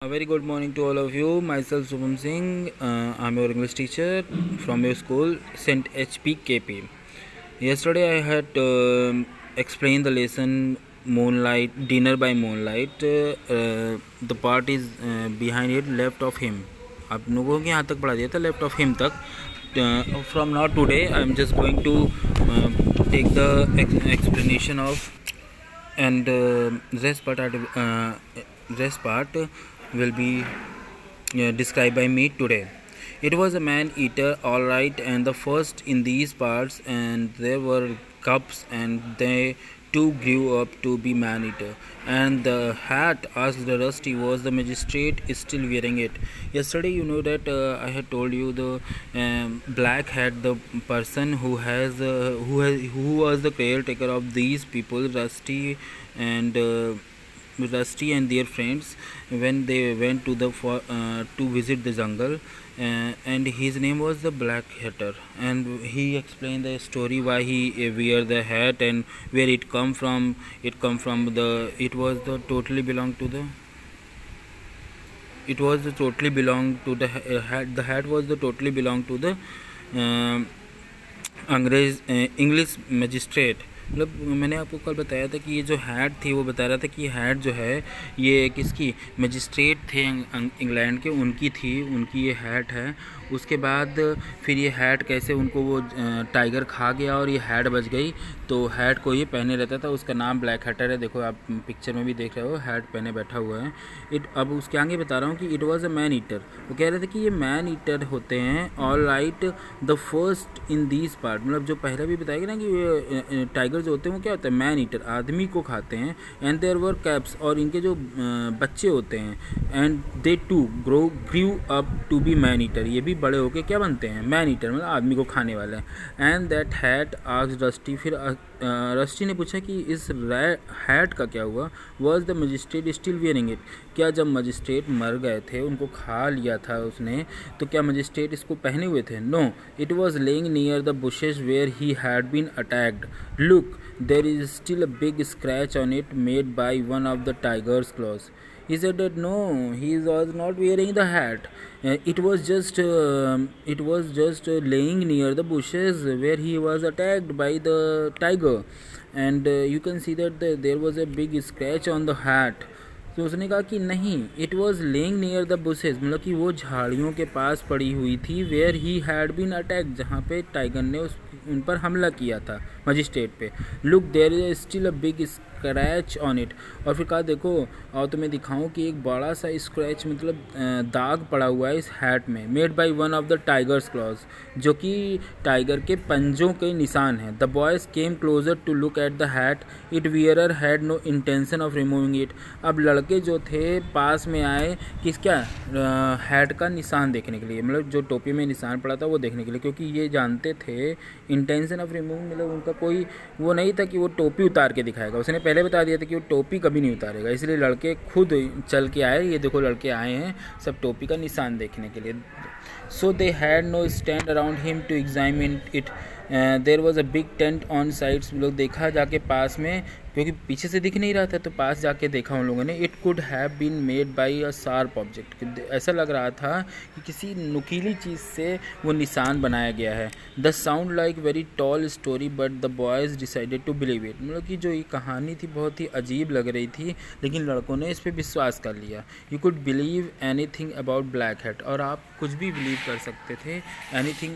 very good morning to all of you. Myself Subham Singh. I'm your English teacher from your school, St. HPKP. Yesterday I had explained the lesson Moonlight, Dinner by Moonlight. The part is behind it, left of him. आप लोगों के यहाँ तक पढ़ा दिया था, left of him तक. From now today, I'm just going to take the explanation of and rest part will be described by me today. It was a man-eater, all right, and the first in these parts, and there were cubs, and they too grew up to be man-eater. And the hat, asked Rusty, was the magistrate still wearing it? Yesterday, you know that I had told you the black hat, the person who was the caretaker of these people, Rusty and their friends, when they went to to visit the jungle, and his name was the Black Hatter, and he explained the story why he wear the hat and where it come from. It totally belong to the hat. The hat was the totally belong to the English magistrate. मतलब मैंने आपको कल बताया था कि ये जो hat थी वो बता रहा था कि हैट जो है ये किसकी, मजिस्ट्रेट थे इंग्लैंड के, उनकी थी, उनकी ये हैट है. उसके बाद फिर ये हैट कैसे उनको वो टाइगर खा गया और ये हैट बच गई, तो हैट को ये पहने रहता था. उसका नाम ब्लैक हैटर है. देखो आप पिक्चर में भी देख रहे हो, हैट पहने बैठा हुआ है. अब उसके आगे बता रहा हूँ कि it was a man eater. वो कह रहे थे कि ये मैन ईटर होते हैं. All right, the first in these part, मतलब जो पहले भी बताया ना कि टाइगर जो होते हैं वो क्या होता है, मैन ईटर, आदमी को खाते हैं. एंड देयर वर कैप्स, और इनके जो बच्चे होते हैं, and they too grew up to be man eater, ये भी बड़े होके क्या बनते हैं, मैन ईटर, मतलब आदमी को खाने वाले. And that hat asked rusty, फिर रस्टी ने पूछा कि इस हैट का क्या हुआ. Was the magistrate still wearing it, क्या जब मजिस्ट्रेट मर गए थे, उनको खा लिया था उसने, तो क्या मजिस्ट्रेट इसको पहने हुए थे? No, it was lying near the bushes where he had been attacked. Look, there is still a big scratch on it made by one of the tiger's claws. He said that no, he was not wearing the hat. It was just laying near the bushes where he was attacked by the tiger, and you can see that there was a big scratch on the hat. तो उसने कहा कि नहीं, it was lying near the bushes, मतलब कि वो झाड़ियों के पास पड़ी हुई थी. Where he had been attack, जहाँ पे टाइगर ने उन पर हमला किया था, मजिस्ट्रेट पे. Look, there is still a big scratch on it. और फिर कहा देखो, और तुम्हें दिखाऊं कि एक बड़ा सा स्क्रैच, मतलब दाग पड़ा हुआ है इस हैट में. Made by one of the tigers claws, जो कि टाइगर के पंजों के निशान हैं. The boys came closer to look at the hat. It wearer had no intention of removing it. अब लड़के जो थे पास में आए हैट का निशान देखने के लिए, मतलब जो टोपी में निशान पड़ा था वो देखने के लिए, क्योंकि ये जानते थे इंटेंशन ऑफ रिमूव, मतलब उनका कोई वो नहीं था कि वो टोपी उतार के दिखाएगा. उसने पहले बता दिया था कि वो टोपी कभी नहीं उतारेगा, इसलिए लड़के खुद चल के आए. ये देखो लड़के आए हैं सब टोपी का निशान देखने के लिए. So they had no stand around him to examine it. There was a big tent on sides. लोग देखा जाके पास में, क्योंकि पीछे से दिख नहीं रहा था, तो पास जाके देखा उन लोगों ने. It could have been made by a sharp object. ऐसा लग रहा था कि किसी नुकीली चीज़ से वो निशान बनाया गया है. The sound like very tall story but the boys decided to believe it. मतलब कि जो ये कहानी थी बहुत ही अजीब लग रही थी, लेकिन लड़कों ने इस पर विश्वास कर लिया. You could believe any thing about black hat, और आप कुछ भी बिलीव कर सकते थे. एनी थिंग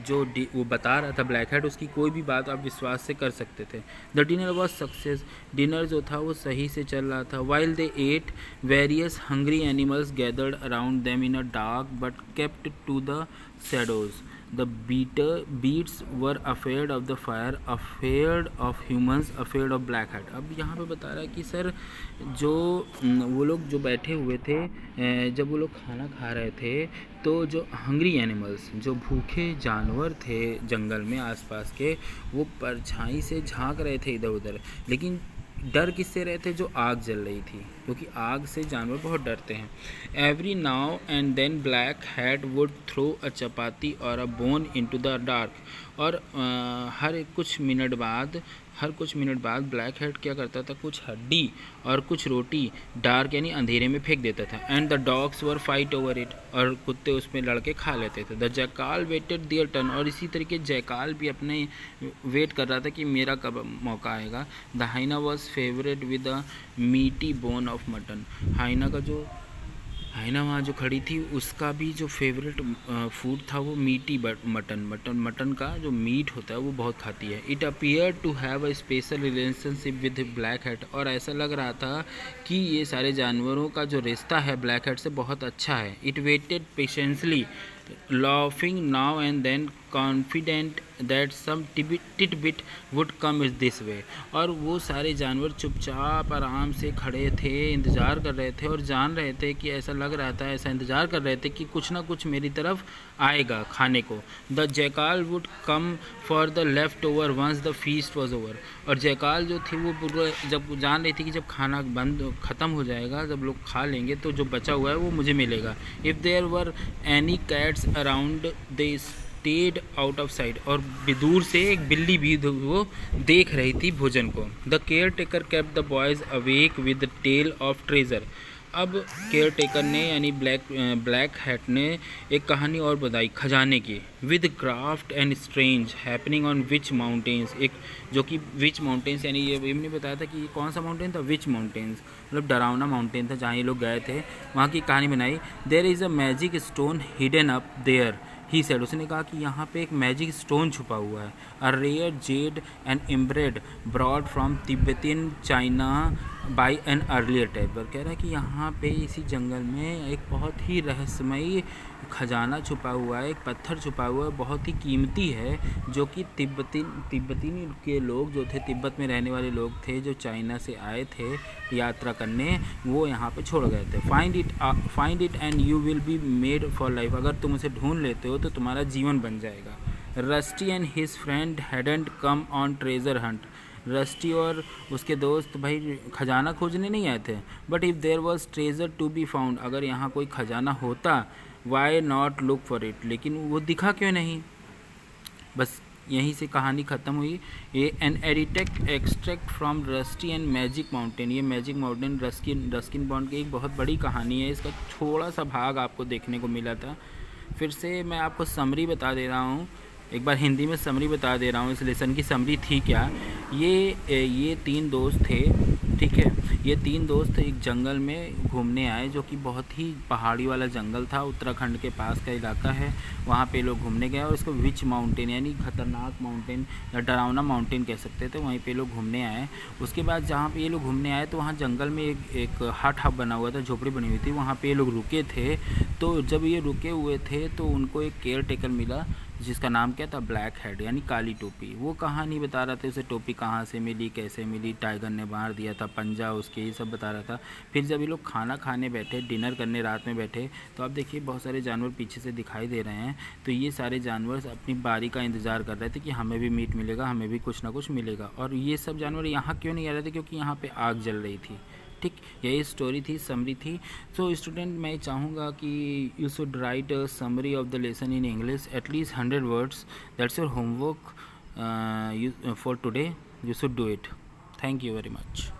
जो वो बता रहा था ब्लैक हैट, उसकी कोई भी बात आप विश्वास से कर सकते थे. The dinner was success. Dinner जो था वो सही से चल रहा था. While they ate, various hungry animals gathered around them in a dark but kept to the shadows. The beasts were afraid of the fire, afraid of humans, afraid of black hat. अब यहाँ पे बता रहा है कि sir जो वो लोग जो बैठे हुए थे, जब वो लोग खाना खा रहे थे, तो जो हंग्री एनिमल्स, जो भूखे जानवर थे जंगल में आसपास के, वो परछाई से झांक रहे थे इधर उधर. लेकिन डर किससे रहे थे? जो आग जल रही थी, क्योंकि आग से जानवर बहुत डरते हैं. Every now and then black hat would throw a chapati or a bone into the dark. और हर कुछ मिनट बाद हर कुछ मिनट बाद ब्लैक हेड क्या करता था, कुछ हड्डी और कुछ रोटी डार्क यानी अंधेरे में फेंक देता था। And the dogs were fight over it, और कुत्ते उसमें लड़के खा लेते थे। The jackal waited their turn, और इसी तरीके जैकाल भी अपने वेट कर रहा था कि मेरा कब मौका आएगा। The hyena was favourite with a meaty bone of mutton, हाइना का जो हाइना वहाँ जो खड़ी थी उसका भी जो फेवरेट फूड था वो मीटी मटन का जो मीट होता है वो बहुत खाती है। It appear to have a special relationship with black head, और ऐसा लग रहा था कि ये सारे जानवरों का जो रिश्ता है ब्लैक हेड से बहुत अच्छा है। It waited patiently laughing now and then, confident that some tidbit would come this way। और वो सारे जानवर चुपचाप आराम से खड़े थे, इंतज़ार कर रहे थे और जान रहे थे कि ऐसा लग रहा था, ऐसा इंतज़ार कर रहे थे कि कुछ ना कुछ मेरी तरफ आएगा खाने को। The jackal would come for the left over once the feast was over, और जैकाल जो थी वो पूरा जब जान रही थी कि जब खाना ख़त्म हो जाएगा, जब लोग खा लेंगे तो जो बचा हुआ है वो मुझे मिलेगा। If there were any cats around they stayed out of sight, और दूर से एक बिल्ली भी वो देख रही थी भोजन को। The caretaker kept the boys awake with tale of treasure. अब केयर टेकर ने यानी ब्लैक हैट ने एक कहानी और बताई खजाने की। With craft and strange happening on which mountains, एक जो कि विच माउंटेन्स यानी ये नहीं बताया था कि ये कौन सा माउंटेन था, विच माउंटेन्स मतलब डरावना माउंटेन था जहाँ ये लोग गए थे, वहाँ की कहानी बनाई। There is a magic stone hidden up there, he said, उसने कहा कि यहाँ पे एक मैजिक स्टोन छुपा हुआ है। A rare jade and amber brought from Tibetan China by an earlier typer, कह रहा है कि यहाँ पे इसी जंगल में एक बहुत ही रहस्यमयी खजाना छुपा हुआ है, एक पत्थर छुपा हुआ है, बहुत ही कीमती है, जो कि तिब्बती के लोग जो थे, तिब्बत में रहने वाले लोग थे जो चाइना से आए थे यात्रा करने, वो यहाँ पे छोड़ गए थे। Find it and you will be made for life, अगर तुम उसे ढूंढ लेते हो तो तुम्हारा जीवन बन जाएगा। Rusty and his friend hadn't come on treasure hunt, Rusty और उसके दोस्त भाई खजाना खोजने नहीं आए थे। But if there was treasure to be found, अगर यहाँ कोई खजाना होता, why not look for it, लेकिन वो दिखा क्यों नहीं। बस यहीं से कहानी ख़त्म हुई। ये an extract from rusty and magic mountain, ये मैजिक माउंटेन रस्किन बॉन्ड की एक बहुत बड़ी कहानी है, इसका थोड़ा सा भाग आपको देखने को मिला था। फिर से मैं आपको समरी बता दे रहा हूँ, एक बार हिंदी में समरी बता दे रहा हूँ इस लेसन की समरी थी क्या। ये तीन दोस्त थे, ठीक है, ये तीन दोस्त एक जंगल में घूमने आए जो कि बहुत ही पहाड़ी वाला जंगल था, उत्तराखंड के पास का इलाका है, वहाँ पे लोग घूमने गए और इसको विच माउंटेन यानी खतरनाक माउंटेन या डरावना माउंटेन कह सकते थे, वहीं पे लोग घूमने आए। उसके बाद जहाँ पे ये लोग घूमने आए तो वहाँ जंगल में एक हट बना हुआ था, झोपड़ी बनी हुई थी, वहाँ पे ये लोग रुके थे। तो जब ये रुके हुए थे तो उनको एक केयर टेकर मिला जिसका नाम क्या था, ब्लैक हेड यानी काली टोपी। वो कहानी बता रहा था उसे टोपी कहाँ से मिली, कैसे मिली, टाइगर ने मार दिया था, पंजा उसके, ये सब बता रहा था। फिर जब ये लोग खाना खाने बैठे, डिनर करने रात में बैठे, तो आप देखिए बहुत सारे जानवर पीछे से दिखाई दे रहे हैं। तो ये सारे जानवर अपनी बारी का इंतज़ार कर रहे थे कि हमें भी मीट मिलेगा, हमें भी कुछ ना कुछ मिलेगा। और ये सब जानवर यहाँ क्यों नहीं आ रहे थे, क्योंकि यहाँ पर आग जल रही थी। ठीक, यही स्टोरी थी, समरी थी। सो स्टूडेंट, मैं चाहूँगा कि you should write a summary of the lesson in English at least 100 words. That's your homework for today, you should do it. Thank you very much.